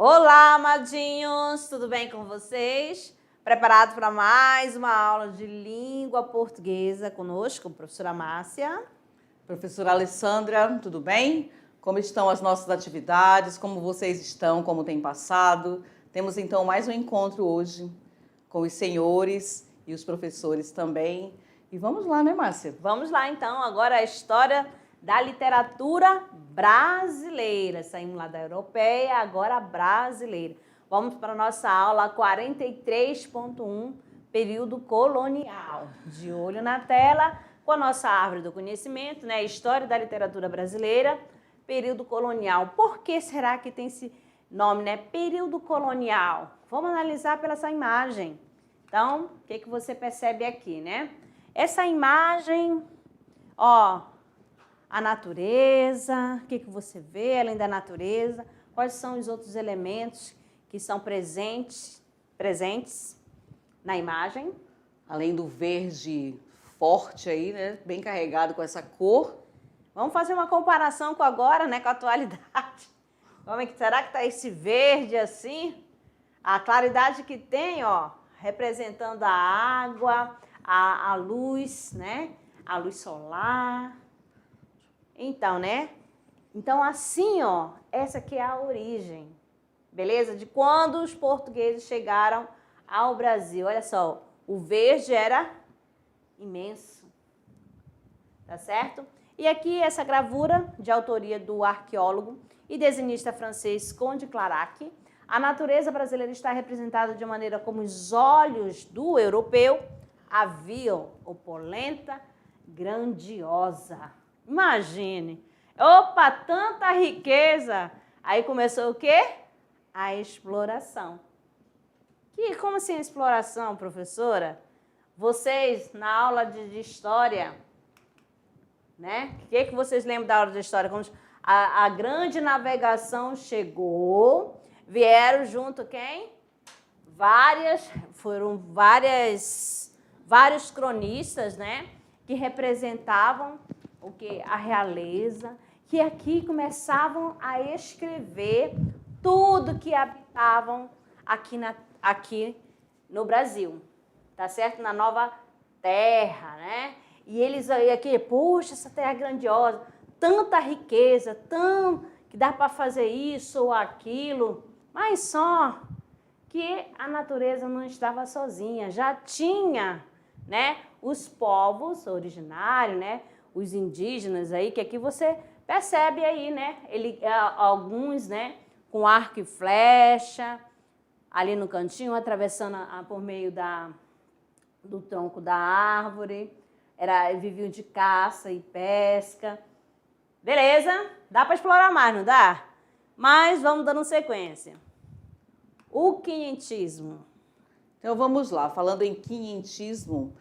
Olá, amadinhos! Tudo bem com vocês? Preparados para mais uma aula de língua portuguesa conosco, professora Márcia? Professora Alessandra, tudo bem? Como estão as nossas atividades? Como vocês estão? Como tem passado? Temos então mais um encontro hoje com os senhores e os professores também. E vamos lá, né, Márcia? Vamos lá então, agora a história da literatura brasileira. Saímos lá da europeia, agora a brasileira. Vamos para a nossa aula 43.1, período colonial. De olho na tela, com a nossa árvore do conhecimento, né? História da literatura brasileira, período colonial. Por que será que tem esse nome, né? Período colonial. Vamos analisar pela essa imagem. Então, o que você percebe aqui, né? Essa imagem, ó, a natureza, o que você vê além da natureza, quais são os outros elementos que são presentes na imagem. Além do verde forte aí, né, bem carregado com essa cor. Vamos fazer uma comparação com agora, né, com a atualidade. Como é que será que está esse verde assim? A claridade que tem, ó, representando a água, a luz, né, a luz solar. Então, né? Então, assim, ó, essa aqui é a origem, beleza? De quando os portugueses chegaram ao Brasil. Olha só, o verde era imenso, tá certo? E aqui essa gravura de autoria do arqueólogo e desenhista francês Conde Clarac. A natureza brasileira está representada de maneira como os olhos do europeu a viam opulenta, grandiosa. Imagine, opa, tanta riqueza. Aí começou o quê? A exploração. Como assim a exploração, professora? Vocês, na aula de história, né? O que vocês lembram da aula de história? Como a grande navegação chegou, vieram junto quem? Vários cronistas, né? Que representavam o que? A realeza, que aqui começavam a escrever tudo que habitavam aqui no Brasil, tá certo? Na nova terra, né? E eles aí aqui, poxa, essa terra é grandiosa, tanta riqueza, que dá para fazer isso ou aquilo, mas só que a natureza não estava sozinha, já tinha, né, os povos originários, né, os indígenas aí, que aqui você percebe aí, né, alguns, né, com arco e flecha, ali no cantinho, atravessando por meio do tronco da árvore, viviam de caça e pesca. Beleza? Dá para explorar mais, não dá? Mas vamos dando sequência. O quinhentismo. Então vamos lá, falando em quinhentismo,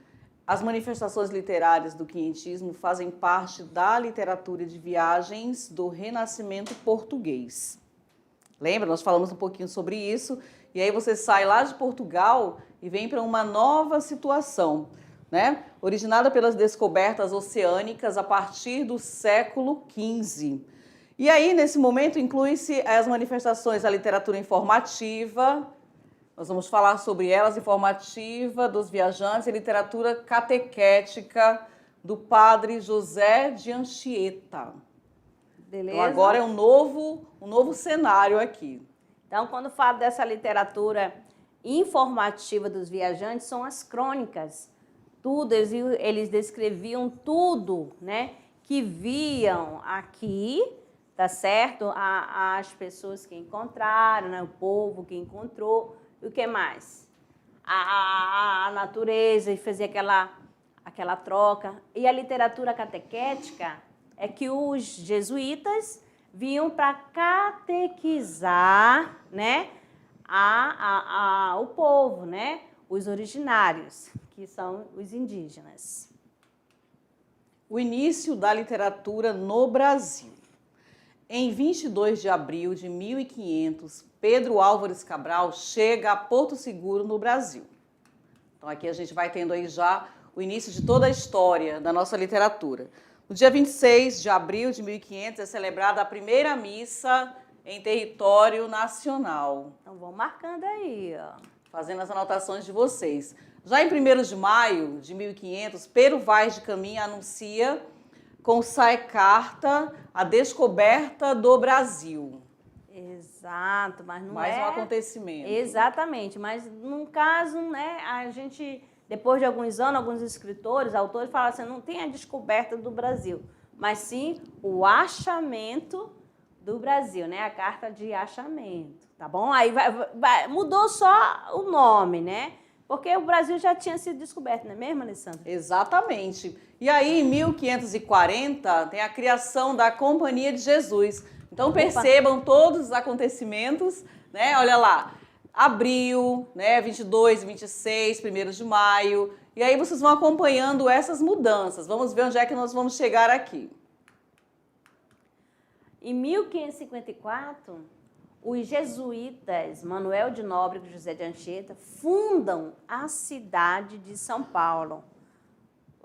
as manifestações literárias do quinhentismo fazem parte da literatura de viagens do Renascimento português. Lembra? Nós falamos um pouquinho sobre isso, e aí você sai lá de Portugal e vem para uma nova situação, né? Originada pelas descobertas oceânicas a partir do século XV. E aí, nesse momento, inclui-se as manifestações da literatura informativa. Nós vamos falar sobre elas, informativa dos viajantes, e literatura catequética do padre José de Anchieta. Beleza? Então, agora é um novo cenário aqui. Então, quando falo dessa literatura informativa dos viajantes, são as crônicas. Tudo, eles descreviam tudo, né, que viam aqui, tá certo? As pessoas que encontraram, né, o povo que encontrou. E o que mais? A natureza, e fazia aquela troca. E a literatura catequética é que os jesuítas vinham para catequizar, né, o povo, né, os originários, que são os indígenas. O início da literatura no Brasil. Em 22 de abril de 1500, Pedro Álvares Cabral chega a Porto Seguro, no Brasil. Então aqui a gente vai tendo aí já o início de toda a história da nossa literatura. No dia 26 de abril de 1500 é celebrada a primeira missa em território nacional. Então, vão marcando aí, ó. Fazendo as anotações de vocês. Já em 1º de maio de 1500, Pero Vaz de Caminha anuncia com Sai Carta a descoberta do Brasil. Exato, mas não Mais é... um acontecimento. Exatamente, mas num caso, né, a gente, depois de alguns anos, alguns escritores, autores falam assim, não tem a descoberta do Brasil, mas sim o achamento do Brasil, né, a carta de achamento, tá bom? Aí mudou só o nome, né, porque o Brasil já tinha sido descoberto, não é mesmo, Alessandra? Exatamente. E aí, em 1540, tem a criação da Companhia de Jesus. Então, percebam todos os acontecimentos, né? Olha lá, abril, né? 22, 26, 1º de maio. E aí, vocês vão acompanhando essas mudanças. Vamos ver onde é que nós vamos chegar aqui. Em 1554, os jesuítas Manuel de Nóbrega e José de Anchieta fundam a cidade de São Paulo.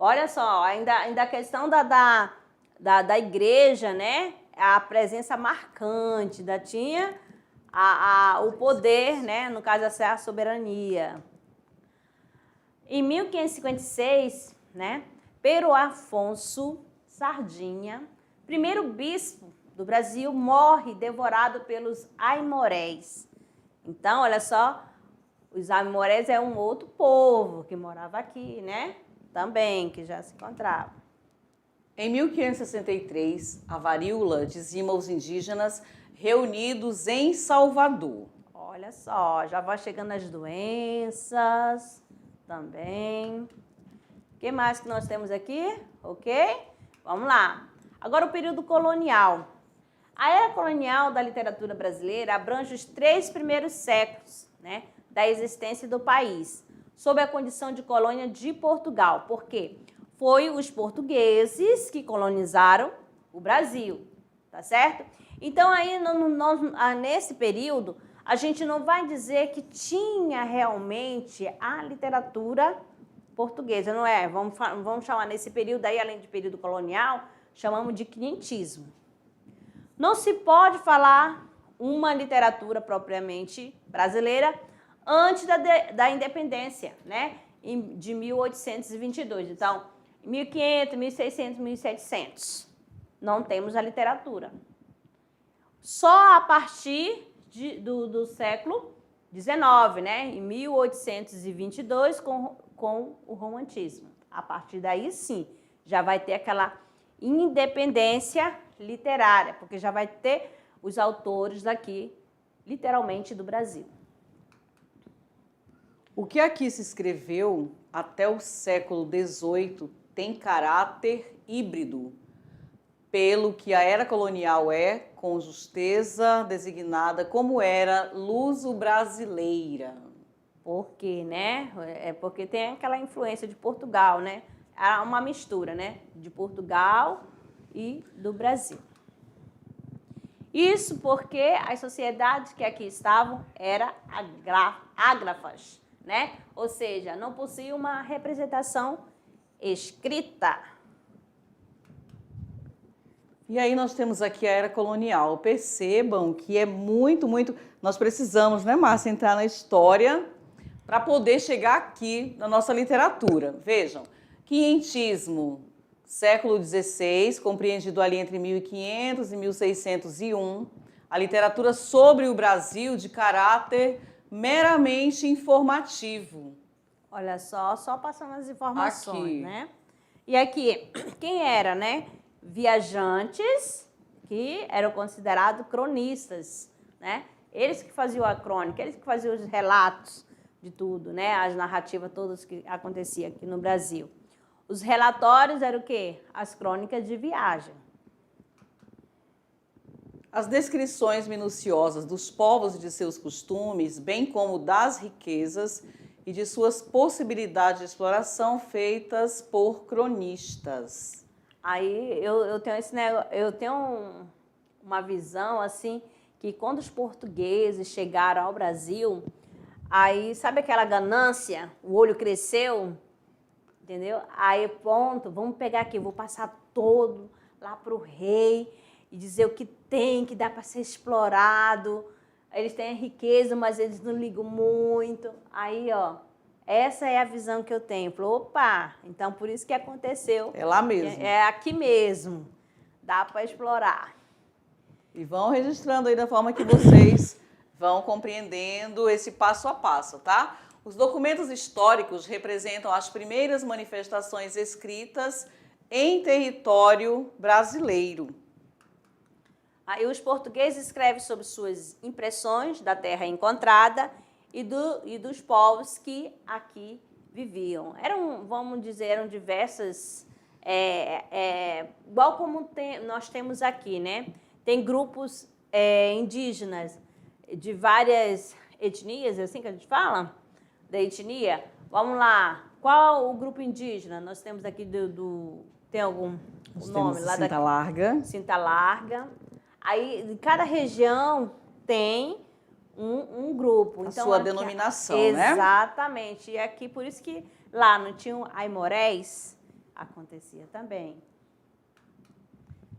Olha só, ainda a questão da igreja, né? A presença marcante, ainda tinha o poder, né? No caso, a soberania. Em 1556, né? Pero Afonso Sardinha, primeiro bispo do Brasil, morre devorado pelos aimorés. Então, olha só, os aimorés é um outro povo que morava aqui, né? Também, que já se encontrava. Em 1563, a varíola dizima os indígenas reunidos em Salvador. Olha só, já vai chegando as doenças também. O que mais que nós temos aqui? Ok? Vamos lá. Agora o período colonial. A era colonial da literatura brasileira abrange os 3 primeiros séculos, né, da existência do país, sob a condição de colônia de Portugal. Por quê? Foi os portugueses que colonizaram o Brasil, tá certo? Então, aí, nesse período, a gente não vai dizer que tinha realmente a literatura portuguesa, não é? Vamos chamar nesse período aí, além de período colonial, chamamos de quinhentismo. Não se pode falar uma literatura propriamente brasileira antes da independência, né? De 1822. Então, 1500, 1600, 1700. Não temos a literatura. Só a partir do século XIX, né? Em 1822, com o romantismo. A partir daí, sim, já vai ter aquela independência literária, porque já vai ter os autores daqui, literalmente, do Brasil. O que aqui se escreveu até o século XVIII tem caráter híbrido, pelo que a era colonial é, com justeza, designada como era luso-brasileira. Por quê, né? É porque tem aquela influência de Portugal, né? Há uma mistura, né? De Portugal e do Brasil. Isso porque as sociedades que aqui estavam eram ágrafas, né? Ou seja, não possuíam uma representação escrita. E aí nós temos aqui a era colonial. Percebam que é muito... Nós precisamos, né, Márcia, entrar na história para poder chegar aqui na nossa literatura. Vejam, quinhentismo, século XVI, compreendido ali entre 1500 e 1601, a literatura sobre o Brasil de caráter meramente informativo. Olha só passando as informações, aqui, né? E aqui, quem era, né? Viajantes que eram considerados cronistas, né? Eles que faziam a crônica, eles que faziam os relatos de tudo, né? As narrativas todas que aconteciam aqui no Brasil. Os relatórios eram o quê? As crônicas de viagem. As descrições minuciosas dos povos e de seus costumes, bem como das riquezas e de suas possibilidades de exploração feitas por cronistas. Aí eu tenho esse negócio, eu tenho uma visão assim que quando os portugueses chegaram ao Brasil, aí sabe aquela ganância, o olho cresceu, entendeu? Aí pronto, vamos pegar aqui, vou passar todo lá para o rei e dizer o que tem, que dá para ser explorado. Eles têm a riqueza, mas eles não ligam muito. Aí, ó, essa é a visão que eu tenho. Falei, opa, então por isso que aconteceu. É lá mesmo. É aqui mesmo. Dá para explorar. E vão registrando aí da forma que vocês vão compreendendo esse passo a passo, tá? Os documentos históricos representam as primeiras manifestações escritas em território brasileiro. Aí os portugueses escrevem sobre suas impressões da terra encontrada e dos povos que aqui viviam. Vamos dizer, eram diversas, igual como nós temos aqui, né? Tem grupos indígenas de várias etnias, é assim que a gente fala? Da etnia. Vamos lá. Qual o grupo indígena? Nós temos aqui tem algum nome lá Cinta Larga. Cinta Larga. Aí, cada região tem um grupo. A então, sua aqui, denominação, exatamente. né? Exatamente. E aqui, por isso que lá não tinham aimorés, acontecia também.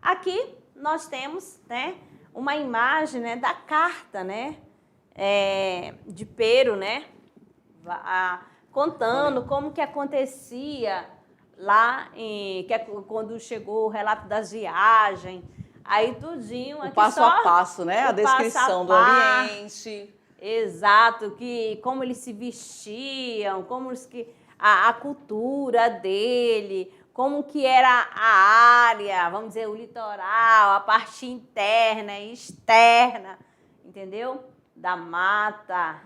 Aqui nós temos, né, uma imagem, né, da carta, né, de Pero, né, contando como que acontecia lá, quando chegou o relato das viagens. Aí tudinho aqui o passo a passo, né? A descrição do ambiente. Exato, como eles se vestiam, a cultura dele, como que era a área, vamos dizer, o litoral, a parte interna e externa, entendeu? Da mata.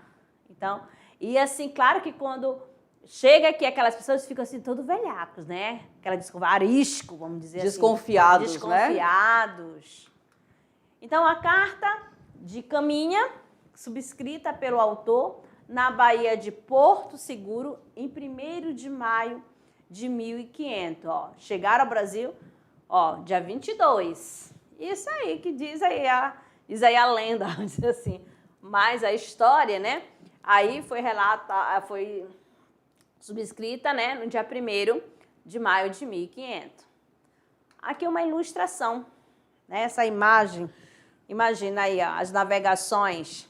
Então, e assim, claro que quando chega aqui, aquelas pessoas ficam assim, todo velhacos, né? Aquela desculpa, arisco, vamos dizer desconfiados, assim. Desconfiados, né? Então, a carta de Caminha, subscrita pelo autor, na Baía de Porto Seguro, em 1º de maio de 1500. Ó, chegaram ao Brasil, ó, dia 22. Isso aí que diz aí a lenda, vamos dizer assim. Mas a história, né? Aí foi subscrita, né, no dia 1º de maio de 1500. Aqui uma ilustração, né, essa imagem. Imagina aí, ó, as navegações.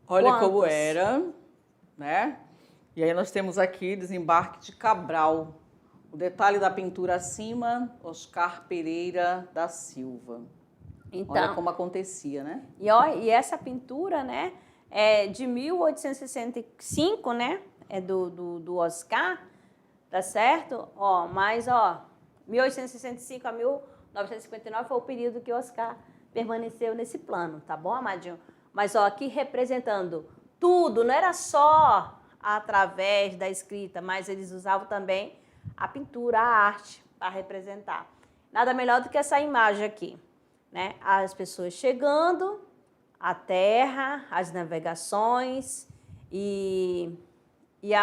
Olha como era, né? E aí nós temos aqui desembarque de Cabral. O detalhe da pintura acima, Oscar Pereira da Silva. Então, olha como acontecia, né? E essa pintura, né, é de 1865, né? É do Oscar, tá certo? Ó, mas, ó, 1865 a 1959 foi o período que o Oscar permaneceu nesse plano, tá bom, amadinho? Mas, ó, aqui representando tudo, não era só através da escrita, mas eles usavam também a pintura, a arte, para representar. Nada melhor do que essa imagem aqui, né? As pessoas chegando, a terra, as navegações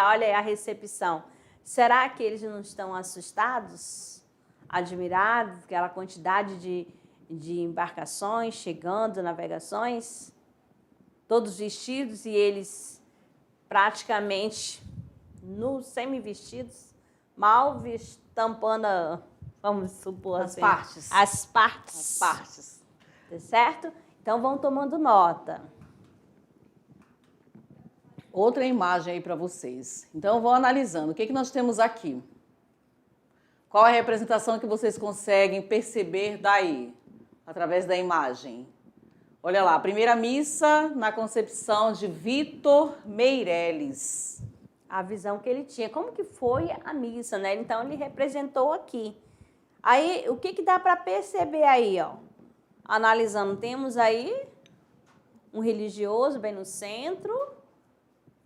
olha a recepção. Será que eles não estão assustados, admirados, aquela quantidade de embarcações chegando, navegações, todos vestidos e eles praticamente semi-vestidos, mal tampando, vamos supor as assim, partes. As partes. Tá certo? Então, vão tomando nota. Outra imagem aí para vocês. Então, vão analisando. O que nós temos aqui? Qual é a representação que vocês conseguem perceber daí, através da imagem? Olha lá, a primeira missa na concepção de Vitor Meirelles. A visão que ele tinha. Como que foi a missa, né? Então, ele representou aqui. Aí, o que dá para perceber aí, ó? Analisando, temos aí um religioso bem no centro,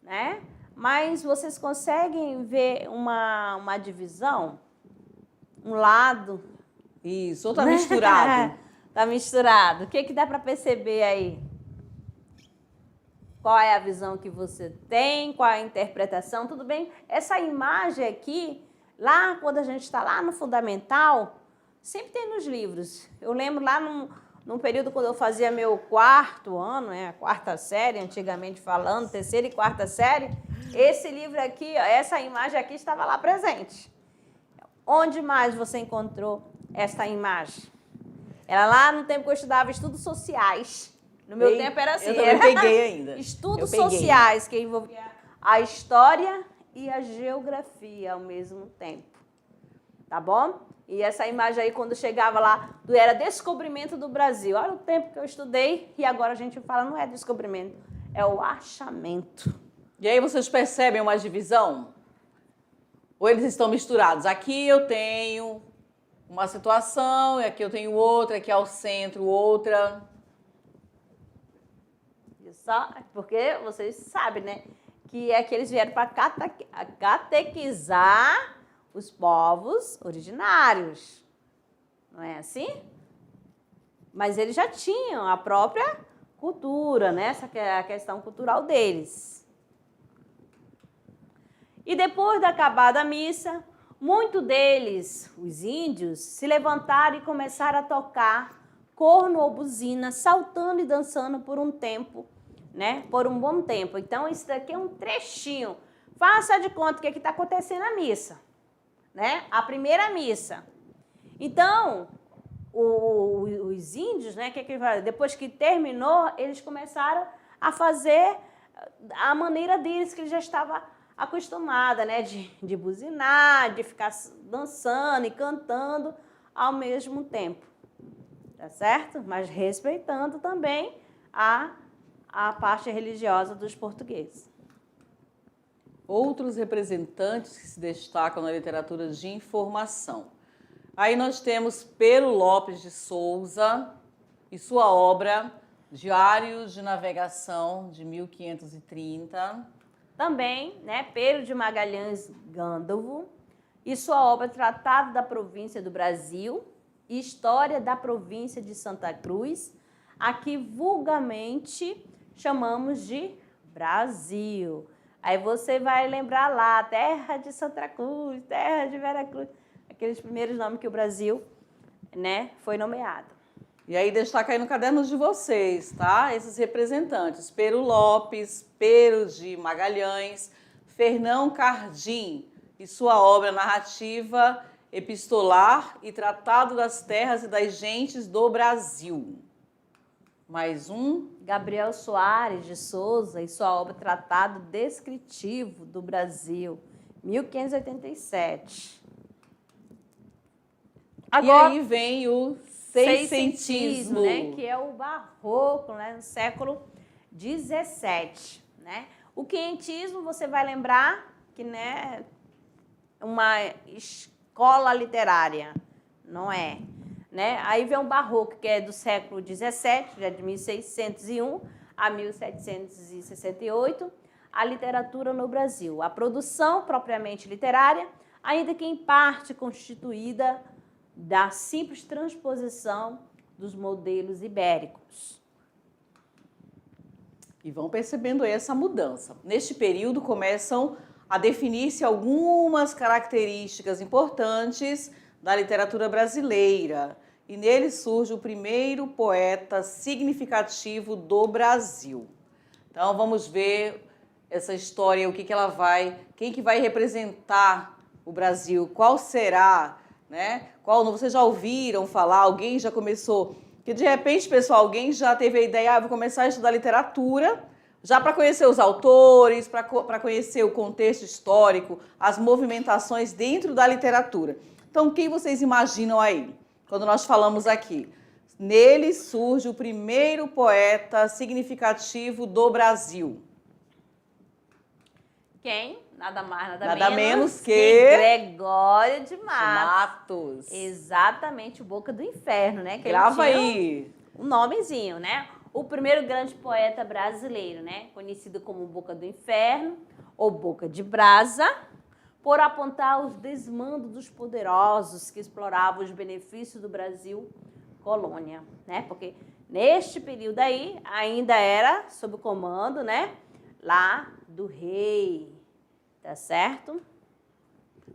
né? Mas vocês conseguem ver uma divisão? Um lado? Isso, ou tá misturado? Tá misturado. O que dá para perceber aí? Qual é a visão que você tem? Qual é a interpretação? Tudo bem? Essa imagem aqui, lá quando a gente está lá no fundamental, sempre tem nos livros. Eu lembro lá num período quando eu fazia meu 4º ano, né, a 4ª série, antigamente falando, 3ª e 4ª série, esse livro aqui, ó, essa imagem aqui estava lá presente. Onde mais você encontrou essa imagem? Era lá no tempo que eu estudava estudos sociais. No meu tempo era assim. Eu também peguei ainda. Estudos sociais, que envolvia a história e a geografia ao mesmo tempo. Tá bom? E essa imagem aí, quando chegava lá, era descobrimento do Brasil. Olha o tempo que eu estudei e agora a gente fala, não é descobrimento, é o achamento. E aí vocês percebem uma divisão? Ou eles estão misturados? Aqui eu tenho uma situação, e aqui eu tenho outra, aqui ao centro outra. Só porque vocês sabem, né? Que é que eles vieram para catequizar os povos originários. Não é assim? Mas eles já tinham a própria cultura, né? Essa que é a questão cultural deles. E depois da acabada a missa, muitos deles, os índios, se levantaram e começaram a tocar corno ou buzina, saltando e dançando por um tempo, né? Por um bom tempo. Então, isso daqui é um trechinho. Faça de conta que está acontecendo a missa, né? A primeira missa. Então, os índios, né? Depois que terminou, eles começaram a fazer a maneira deles, que eles já estavam acostumados, né? De buzinar, de ficar dançando e cantando ao mesmo tempo. Tá certo? Mas respeitando também a parte religiosa dos portugueses. Outros representantes que se destacam na literatura de informação. Aí nós temos Pero Lopes de Souza e sua obra Diários de Navegação, de 1530. Também, né, Pero de Magalhães Gândolfo e sua obra Tratado da Província do Brasil, História da Província de Santa Cruz, aqui vulgarmente chamamos de Brasil. Aí você vai lembrar lá, terra de Santa Cruz, terra de Veracruz, aqueles primeiros nomes que o Brasil, né, foi nomeado. E aí destaca aí no caderno de vocês, tá? Esses representantes, Pero Lopes, Pero de Magalhães, Fernão Cardim e sua obra narrativa epistolar e Tratado das Terras e das Gentes do Brasil. Mais um. Gabriel Soares de Souza e sua obra Tratado Descritivo do Brasil, 1587. Agora, e aí vem o seiscentismo, né, que é o barroco, né, no século XVII. Né? O quinhentismo, você vai lembrar que, né, uma escola literária, não é? Né? Aí vem o barroco, que é do século XVII, já de 1601 a 1768, a literatura no Brasil. A produção propriamente literária, ainda que em parte constituída da simples transposição dos modelos ibéricos. E vão percebendo aí essa mudança. Neste período começam a definir-se algumas características importantes da literatura brasileira. E nele surge o primeiro poeta significativo do Brasil. Então vamos ver essa história, o que ela vai, quem que vai representar o Brasil, qual será, né? Vocês já ouviram falar, alguém já começou, que de repente, pessoal, alguém já teve a ideia, vou começar a estudar literatura, já para conhecer os autores, para conhecer o contexto histórico, as movimentações dentro da literatura. Então, quem vocês imaginam aí? Quando nós falamos aqui, nele surge o primeiro poeta significativo do Brasil. Quem? Nada mais, nada menos que Gregório de Matos. Exatamente, o Boca do Inferno, né? Que grava aí. Um nomezinho, né? O primeiro grande poeta brasileiro, né? Conhecido como Boca do Inferno ou Boca de Brasa, por apontar os desmandos dos poderosos que exploravam os benefícios do Brasil colônia, né? Porque neste período aí ainda era sob o comando, né, lá do rei, tá certo?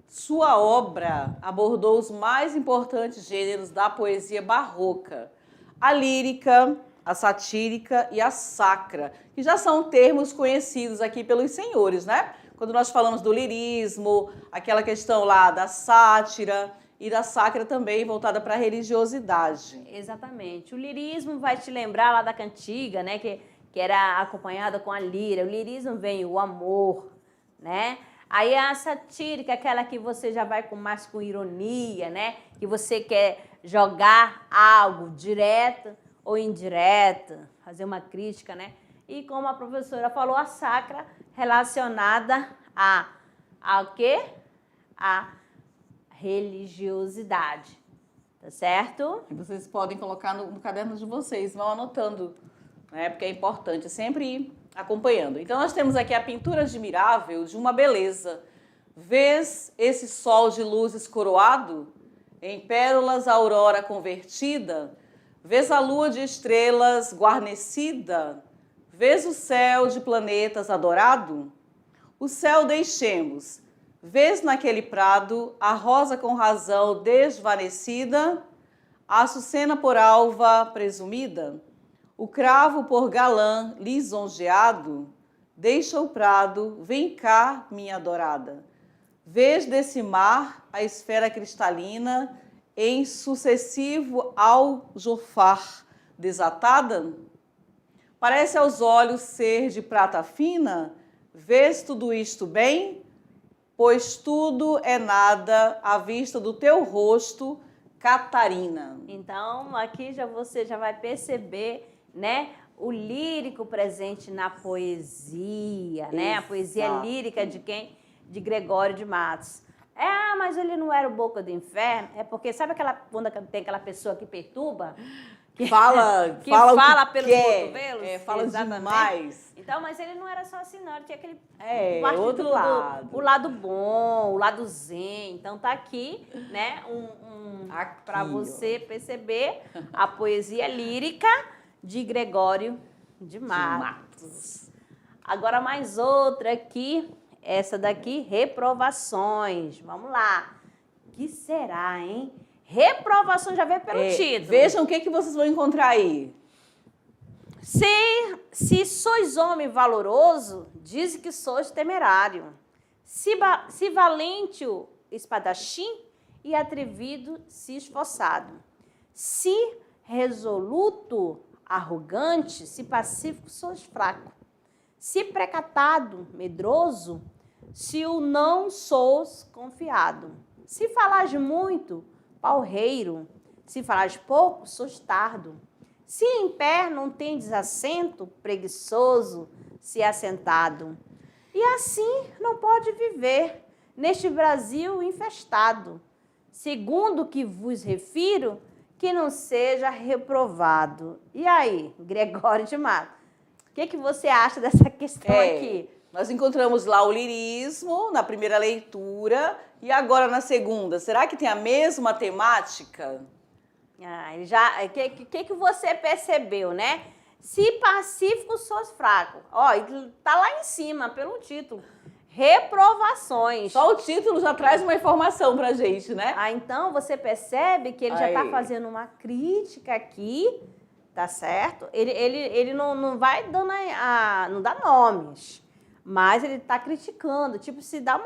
Sua obra abordou os mais importantes gêneros da poesia barroca: a lírica, a satírica e a sacra, que já são termos conhecidos aqui pelos senhores, né? Quando nós falamos do lirismo, aquela questão lá da sátira, e da sacra também, voltada para a religiosidade. Exatamente. O lirismo vai te lembrar lá da cantiga, né? Que era acompanhada com a lira. O lirismo vem o amor, né? Aí a satírica, aquela que você já vai mais com ironia, né? Que você quer jogar algo direto ou indireto, fazer uma crítica, né? E como a professora falou, a sacra relacionada ao quê? A religiosidade, tá certo? E vocês podem colocar no caderno de vocês, vão anotando, né? Porque é importante sempre ir acompanhando. Então, nós temos aqui a pintura admirável de uma beleza. Vês esse sol de luzes coroado, em pérolas a aurora convertida? Vês a lua de estrelas guarnecida? Vês o céu de planetas adorado? O céu deixemos. Vês naquele prado a rosa com razão desvanecida? A açucena por alva presumida? O cravo por galã lisonjeado? Deixa o prado, vem cá, minha adorada. Vês desse mar a esfera cristalina em sucessivo aljofar desatada? Parece aos olhos ser de prata fina? Vês tudo isto bem? Pois tudo é nada à vista do teu rosto, Catarina. Então, aqui você já vai perceber, né, o lírico presente na poesia, né? A poesia lírica de quem? De Gregório de Matos. Mas ele não era o Boca do Inferno? É porque, sabe quando tem aquela pessoa que perturba? Que fala pelos cotovelos? Fala demais. Então, mas ele não era só assim, não. Ele tinha aquele outro lado. O lado bom, o lado zen. Então, tá aqui, né, para você perceber a poesia lírica de Gregório de Matos. Agora, mais outra aqui. Essa daqui, reprovações. Vamos lá. O que será, hein? Reprovação já veio pelo título. Vejam o que vocês vão encontrar aí. Se sois homem valoroso, diz que sois temerário. Se valente o espadachim e atrevido se esforçado. Se resoluto, arrogante, se pacífico, sois fraco. Se precatado, medroso, se o não sois confiado. Se falares muito, palreiro, se falares pouco, sois tardo. Se em pé não tendes assento, preguiçoso, se assentado. E assim não pode viver neste Brasil infestado. Segundo o que vos refiro, que não seja reprovado. E aí, Gregório de Matos, o que você acha dessa questão aqui? Nós encontramos lá o lirismo na primeira leitura e agora na segunda. Será que tem a mesma temática? O que você percebeu, né? Se pacífico, sois fraco. Ó, tá lá em cima, pelo título. Reprovações. Só o título já traz uma informação pra gente, né? Então você percebe que ele já tá fazendo uma crítica aqui, tá certo? Ele não vai dando não dá nomes, mas ele tá criticando, tipo, se dá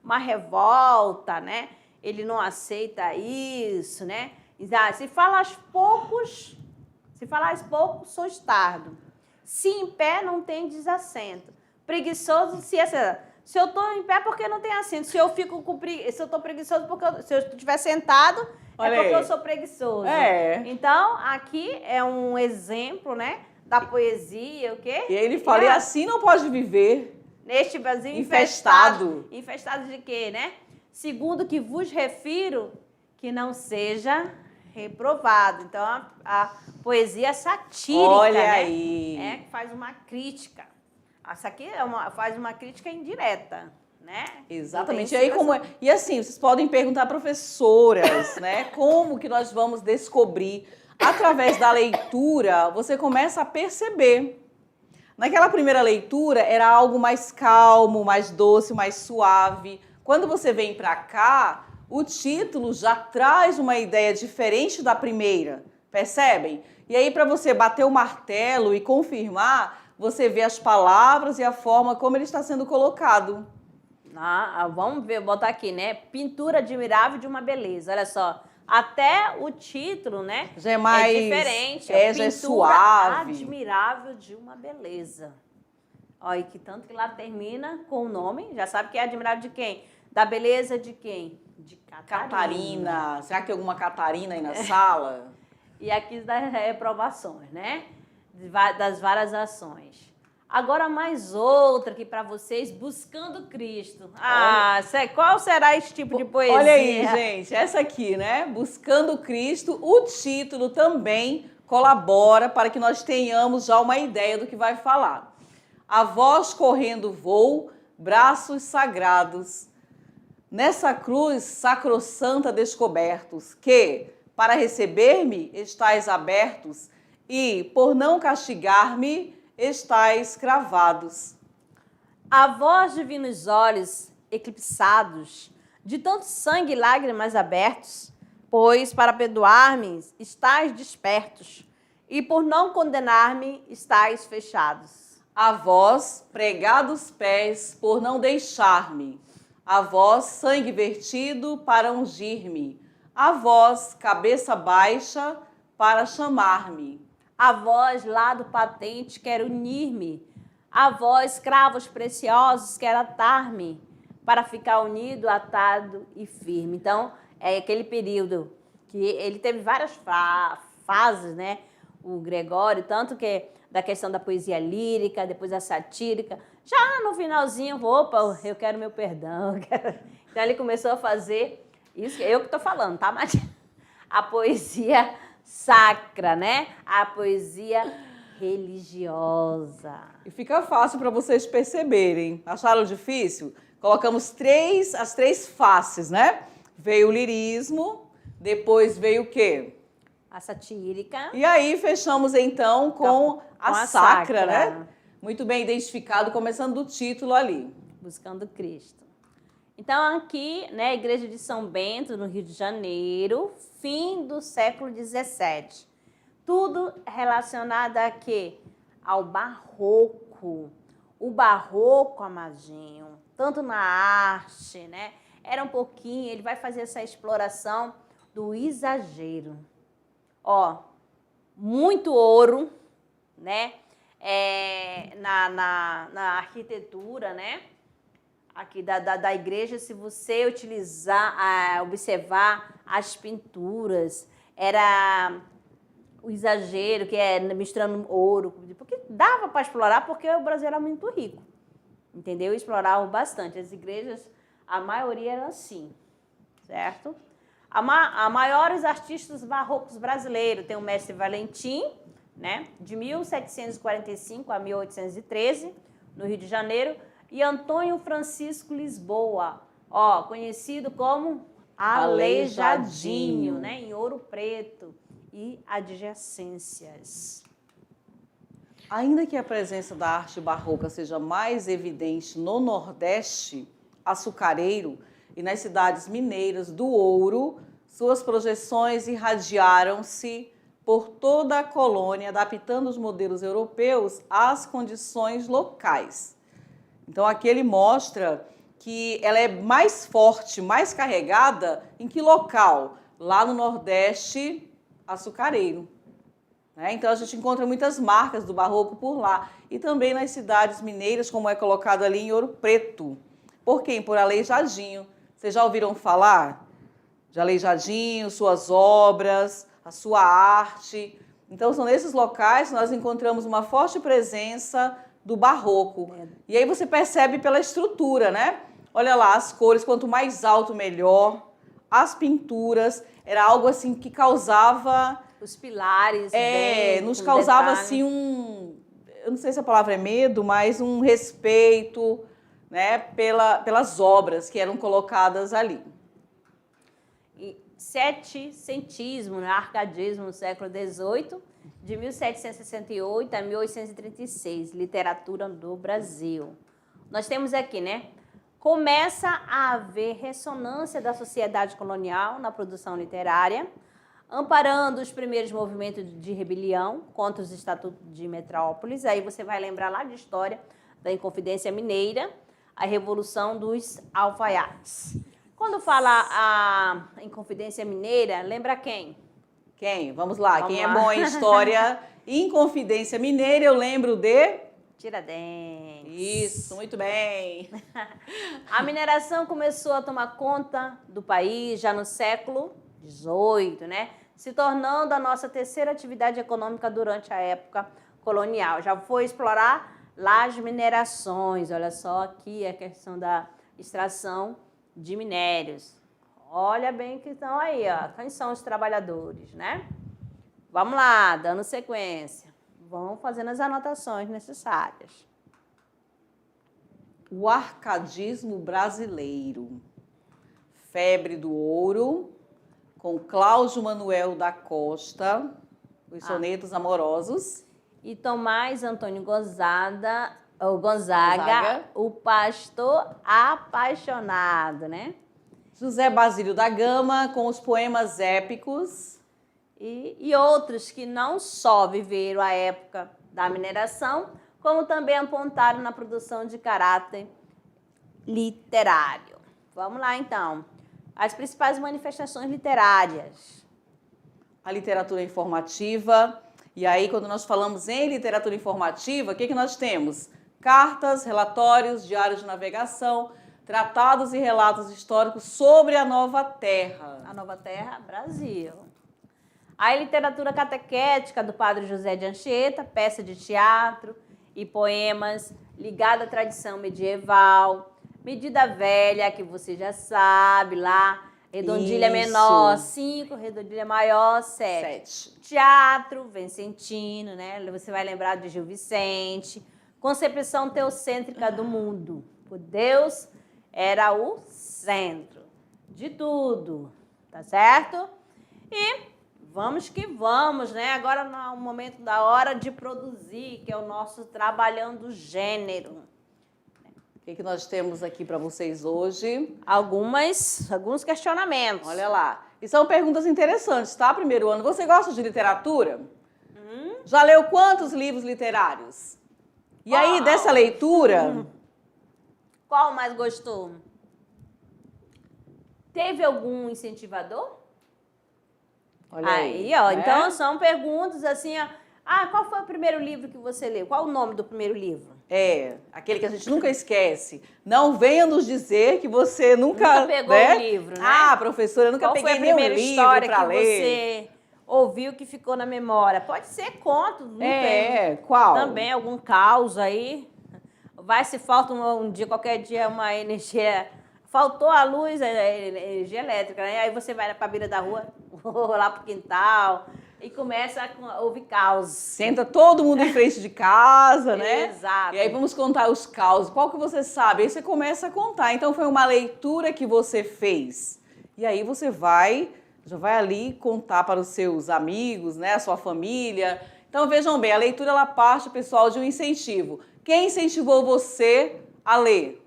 uma revolta, né? Ele não aceita isso, né? Se falas poucos, sois tardo. Se em pé não tem desassento. Preguiçoso, se eu estou em pé porque não tem assento. Se eu estou preguiçoso porque se eu estiver sentado, porque eu sou preguiçoso. Então, aqui é um exemplo, né, da poesia, o quê? E ele fala, e assim não pode viver. Neste Brasil infestado. Infestado de quê, né? Segundo que vos refiro, que não seja reprovado. Então, a poesia satírica, olha aí. Que faz uma crítica. Essa aqui faz uma crítica indireta, né? Exatamente. E assim, vocês podem perguntar, professoras, né? Como que nós vamos descobrir? Através da leitura, você começa a perceber. Naquela primeira leitura, era algo mais calmo, mais doce, mais suave. Quando você vem para cá, o título já traz uma ideia diferente da primeira, percebem? E aí, para você bater o martelo e confirmar, você vê as palavras e a forma como ele está sendo colocado. Vamos ver, botar aqui, né? Pintura admirável de uma beleza. Olha só, até o título, né? Já é mais... É diferente. já é Pintura suave. admirável de uma beleza. Olha, que tanto que lá termina com o nome. Já sabe que é admirável de quem? Da beleza de quem? De Catarina. Será que tem alguma Catarina aí na sala? E aqui das reprovações, né? Das várias ações. Agora mais outra aqui para vocês, Buscando Cristo. Qual será esse tipo de poesia? Olha aí, gente, essa aqui, né? Buscando Cristo, o título também colabora para que nós tenhamos já uma ideia do que vai falar. A voz correndo voo, braços sagrados. Nessa cruz sacrossanta descobertos, que, para receber-me, estais abertos, e, por não castigar-me, estais cravados. A vós divinos olhos eclipsados, de tanto sangue e lágrimas abertos, pois para perdoar-me estais despertos, e por não condenar-me estais fechados. A vós pregados pés por não deixar-me, a vós sangue vertido para ungir-me, a vós cabeça baixa para chamar-me. A vós, lado patente, quer unir-me. A vós, cravos preciosos, quer atar-me, para ficar unido, atado e firme. Então, é aquele período que ele teve várias fases, né? O Gregório, tanto que da questão da poesia lírica, depois a satírica. Já no finalzinho, opa, eu quero meu perdão. Então, ele começou a fazer isso, eu que estou falando, tá? Mas a poesia sacra, né? A poesia religiosa. E fica fácil para vocês perceberem. Acharam difícil? Colocamos as três faces, né? Veio o lirismo, depois veio o quê? A satírica. E aí fechamos então com a sacra, né? Muito bem identificado, começando do título ali. Buscando Cristo. Então, aqui, né, a Igreja de São Bento, no Rio de Janeiro, fim do século XVII. Tudo relacionado a quê? Ao barroco. O barroco, amadinho, tanto na arte, né? Era um pouquinho, ele vai fazer essa exploração do exagero. Ó, muito ouro, né? Na arquitetura, né? Aqui da igreja, se você observar as pinturas, era o exagero, que é misturando ouro, porque dava para explorar, porque o Brasil era muito rico, entendeu? Exploravam bastante. As igrejas, a maioria era assim, certo? A maiores artistas barrocos brasileiros, tem o mestre Valentim, né? De 1745 a 1813, no Rio de Janeiro, e Antônio Francisco Lisboa, ó, conhecido como Aleijadinho, né, em Ouro Preto e adjacências. Ainda que a presença da arte barroca seja mais evidente no Nordeste açucareiro e nas cidades mineiras do ouro, suas projeções irradiaram-se por toda a colônia, adaptando os modelos europeus às condições locais. Então, aqui ele mostra que ela é mais forte, mais carregada em que local? Lá no Nordeste açucareiro. Né? Então, a gente encontra muitas marcas do barroco por lá. E também nas cidades mineiras, como é colocado ali em Ouro Preto. Por quem? Por Aleijadinho. Vocês já ouviram falar de Aleijadinho, suas obras, a sua arte? Então, são nesses locais que nós encontramos uma forte presença do barroco. E aí você percebe pela estrutura, né? Olha lá, as cores, quanto mais alto, melhor. As pinturas, era algo assim que causava... Os pilares. Nos causava assim eu não sei se a palavra é medo, mas um respeito, né? Pelas obras que eram colocadas ali. E setecentismo, né? Arcadismo no século XVIII, de 1768 a 1836, literatura do Brasil. Nós temos aqui, né? Começa a haver ressonância da sociedade colonial na produção literária, amparando os primeiros movimentos de rebelião contra os estatutos de metrópoles. Aí você vai lembrar lá de história da Inconfidência Mineira, a Revolução dos Alfaiates. Quando fala a Inconfidência Mineira, lembra quem? Quem? Vamos lá. Vamos Quem lá. é bom em história? Inconfidência Mineira, eu lembro de... Tiradentes. Isso, muito bem. A mineração começou a tomar conta do país já no século XVIII, né? Se tornando a nossa terceira atividade econômica durante a época colonial. Já foi explorar lá as minerações. Olha só aqui a questão da extração de minérios. Olha bem que estão aí, ó. Quem são os trabalhadores, né? Vamos lá, dando sequência. Vão fazendo as anotações necessárias. O arcadismo brasileiro. Febre do Ouro, com Cláudio Manuel da Costa, os sonetos amorosos. E Tomás Antônio Gonzaga, o pastor apaixonado, né? José Basílio da Gama, com os poemas épicos. E outros que não só viveram a época da mineração, como também apontaram na produção de caráter literário. Vamos lá, então. As principais manifestações literárias. A literatura informativa. E aí, quando nós falamos em literatura informativa, o que nós temos? Cartas, relatórios, diários de navegação, tratados e relatos históricos sobre a Nova Terra. A Nova Terra, Brasil. A literatura catequética do padre José de Anchieta, peça de teatro e poemas ligada à tradição medieval. Medida velha, que você já sabe, lá, redondilha menor, 5, redondilha maior, 7. Teatro vincentino, né? Você vai lembrar de Gil Vicente. Concepção teocêntrica do mundo. O Deus era o centro de tudo, tá certo? E vamos que vamos, né? Agora no momento da hora de produzir, que é o nosso trabalhando gênero. O que nós temos aqui para vocês hoje? Alguns questionamentos. Olha lá. E são perguntas interessantes, tá? Primeiro ano. Você gosta de literatura? Já leu quantos livros literários? E aí, dessa leitura... Qual mais gostou? Teve algum incentivador? Olha aí, ó. né? Então, são perguntas assim, ó. Qual foi o primeiro livro que você leu? Qual o nome do primeiro livro? Aquele que a gente nunca esquece. Não venha nos dizer que você nunca pegou o livro, né? Professora, eu nunca peguei nenhum livro para ler. Você ouviu que ficou na memória? Pode ser conto, não tem. Qual? Também algum caos aí. Vai se falta um dia, qualquer dia, uma energia... Faltou a luz, a energia elétrica, né? Aí você vai para a beira da rua, ou lá pro quintal... E começa a ouvir caos. Senta todo mundo em frente de casa, né? Exato. E aí vamos contar os causos. Qual que você sabe? Aí você começa a contar. Então foi uma leitura que você fez. E aí você já vai ali contar para os seus amigos, né? A sua família. Então vejam bem, a leitura ela parte, pessoal, de um incentivo. Quem incentivou você a ler?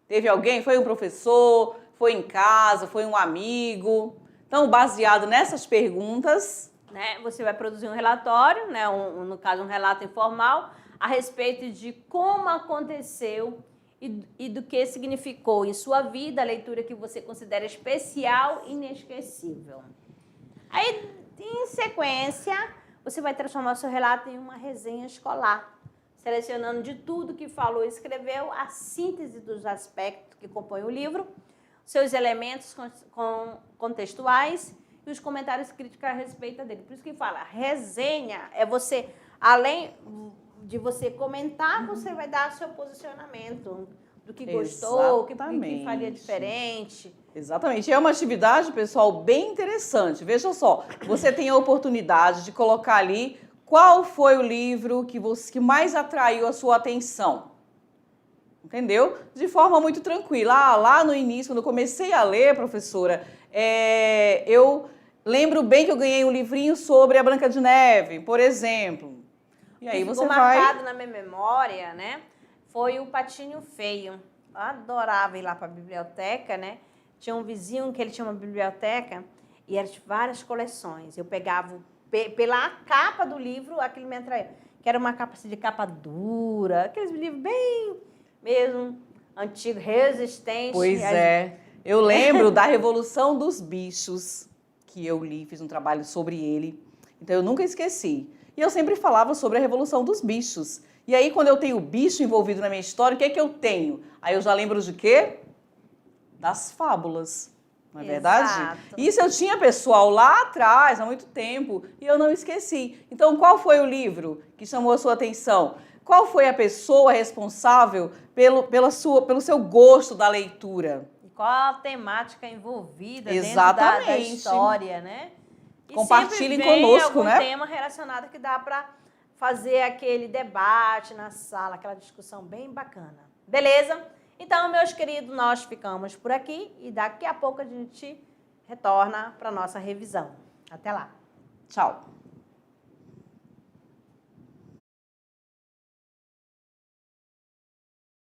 Teve alguém? Foi um professor? Foi em casa? Foi um amigo? Então, baseado nessas perguntas... né, você vai produzir um relatório, né, no caso um relato informal, a respeito de como aconteceu e do que significou em sua vida a leitura que você considera especial e inesquecível. Aí, em sequência, você vai transformar o seu relato em uma resenha escolar, selecionando de tudo que falou e escreveu a síntese dos aspectos que compõem o livro, seus elementos contextuais e os comentários críticos a respeito dele. Por isso que fala, resenha é você, além de você comentar, você vai dar seu posicionamento do que gostou, o que faria diferente. Exatamente. É uma atividade, pessoal, bem interessante. Veja só, você tem a oportunidade de colocar ali qual foi o livro que mais atraiu a sua atenção. Entendeu? De forma muito tranquila. Lá no início, quando eu comecei a ler, professora, eu lembro bem que eu ganhei um livrinho sobre a Branca de Neve, por exemplo. E aí você vai... marcado na minha memória, né? Foi o Patinho Feio. Eu adorava ir lá para a biblioteca, né? Tinha um vizinho que ele tinha uma biblioteca e eram várias coleções. Eu pegava pela capa do livro, aquilo me atraía. Que era uma capa assim, de capa dura, aqueles livros bem... mesmo antigo, resistente. Pois é. Eu lembro da Revolução dos Bichos, que eu li, fiz um trabalho sobre ele. Então, eu nunca esqueci. E eu sempre falava sobre a Revolução dos Bichos. E aí, quando eu tenho bicho envolvido na minha história, o que é que eu tenho? Aí eu já lembro de quê? Das fábulas, não é verdade? Exato. Isso eu tinha, pessoal, lá atrás, há muito tempo, e eu não esqueci. Então, qual foi o livro que chamou a sua atenção? Qual foi a pessoa responsável pelo seu gosto da leitura? E qual a temática envolvida Exatamente. dentro da história, né? E Compartilhem sempre vem conosco, algum né? tema relacionado que dá para fazer aquele debate na sala, aquela discussão bem bacana. Beleza? Então, meus queridos, nós ficamos por aqui e daqui a pouco a gente retorna para a nossa revisão. Até lá. Tchau.